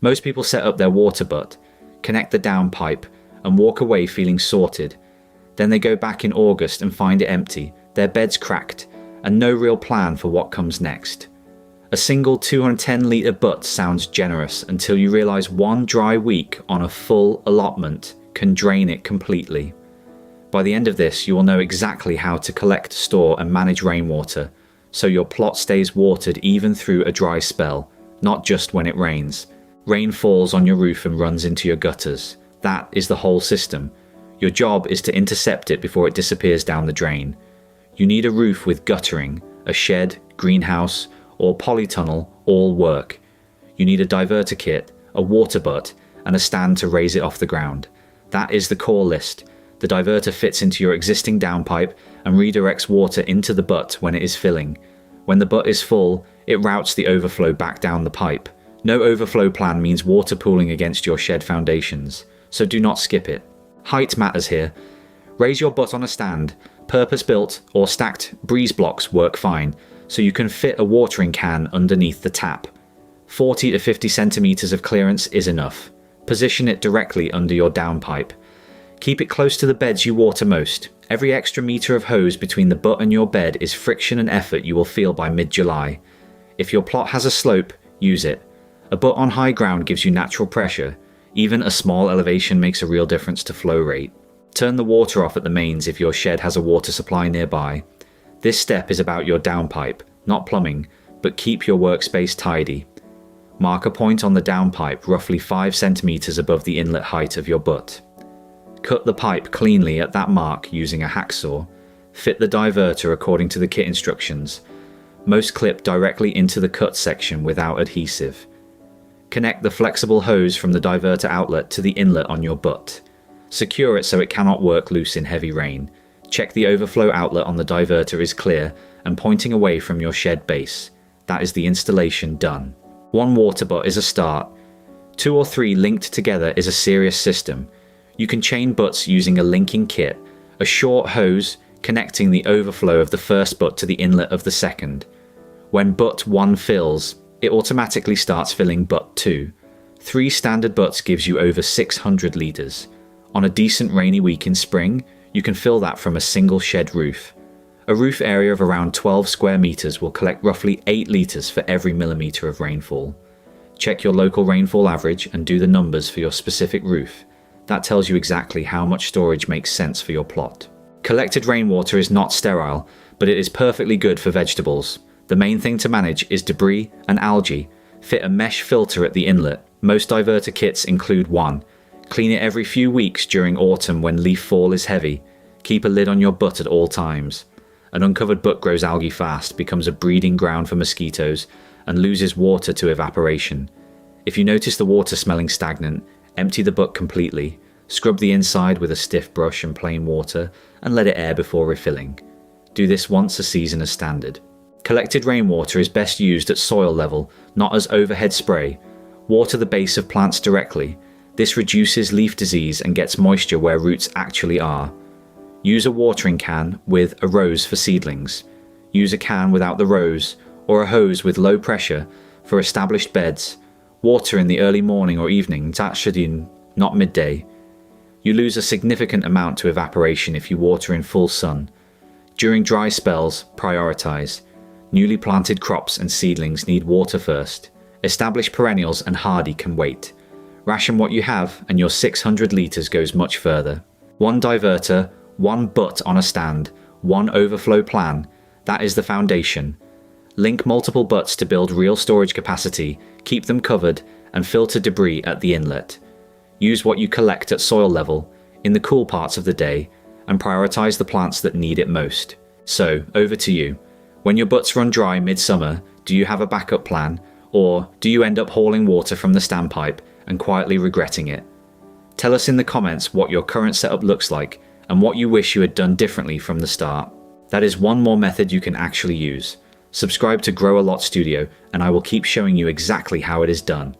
Most people set up their water butt, connect the downpipe, and walk away feeling sorted. Then they go back in August and find it empty, their beds cracked, and no real plan for what comes next. A single 210-litre butt sounds generous until you realise one dry week on a full allotment can drain it completely. By the end of this, you will know exactly how to collect, store and manage rainwater, so your plot stays watered even through a dry spell, not just when it rains. Rain falls on your roof and runs into your gutters. That is the whole system. Your job is to intercept it before it disappears down the drain. You need a roof with guttering, a shed, greenhouse, or polytunnel all work. You need a diverter kit, a water butt, and a stand to raise it off the ground. That is the core list. The diverter fits into your existing downpipe and redirects water into the butt when it is filling. When the butt is full, it routes the overflow back down the pipe. No overflow plan means water pooling against your shed foundations, so do not skip it. Height matters here. Raise your butt on a stand. Purpose-built or stacked breeze blocks work fine, so you can fit a watering can underneath the tap. 40 to 50 centimeters of clearance is enough. Position it directly under your downpipe. Keep it close to the beds you water most. Every extra meter of hose between the butt and your bed is friction and effort you will feel by mid-July. If your plot has a slope, use it. A butt on high ground gives you natural pressure. Even a small elevation makes a real difference to flow rate. Turn the water off at the mains if your shed has a water supply nearby. This step is about your downpipe, not plumbing, but keep your workspace tidy. Mark a point on the downpipe roughly 5 centimeters above the inlet height of your butt. Cut the pipe cleanly at that mark using a hacksaw. Fit the diverter according to the kit instructions. Most clip directly into the cut section without adhesive. Connect the flexible hose from the diverter outlet to the inlet on your butt. Secure it so it cannot work loose in heavy rain. Check the overflow outlet on the diverter is clear and pointing away from your shed base. That is the installation done. One water butt is a start. 2 or 3 linked together is a serious system. You can chain butts using a linking kit, a short hose connecting the overflow of the first butt to the inlet of the second. When butt 1 fills, it automatically starts filling butt 2. 3 standard butts gives you over 600 litres. On a decent rainy week in spring, you can fill that from a single shed roof. A roof area of around 12 square meters will collect roughly 8 litres for every millimetre of rainfall. Check your local rainfall average and do the numbers for your specific roof. That tells you exactly how much storage makes sense for your plot. Collected rainwater is not sterile, but it is perfectly good for vegetables. The main thing to manage is debris and algae. Fit a mesh filter at the inlet. Most diverter kits include one. Clean it every few weeks during autumn when leaf fall is heavy. Keep a lid on your butt at all times. An uncovered butt grows algae fast, becomes a breeding ground for mosquitoes, and loses water to evaporation. If you notice the water smelling stagnant, empty the butt completely. Scrub the inside with a stiff brush and plain water, and let it air before refilling. Do this once a season as standard. Collected rainwater is best used at soil level, not as overhead spray. Water the base of plants directly. This reduces leaf disease and gets moisture where roots actually are. Use a watering can with a rose for seedlings. Use a can without the rose, or a hose with low pressure for established beds. Water in the early morning or evening, not midday. You lose a significant amount to evaporation if you water in full sun. During dry spells, prioritize. Newly planted crops and seedlings need water first. Established perennials and hardy can wait. Ration what you have and your 600 litres goes much further. 1 diverter, 1 butt on a stand, 1 overflow plan. That is the foundation. Link multiple butts to build real storage capacity, keep them covered, and filter debris at the inlet. Use what you collect at soil level, in the cool parts of the day, and prioritize the plants that need it most. So, over to you. When your butts run dry midsummer, do you have a backup plan, or do you end up hauling water from the standpipe and quietly regretting it? Tell us in the comments what your current setup looks like and what you wish you had done differently from the start. That is one more method you can actually use. Subscribe to Grow a Lot Studio and I will keep showing you exactly how it is done.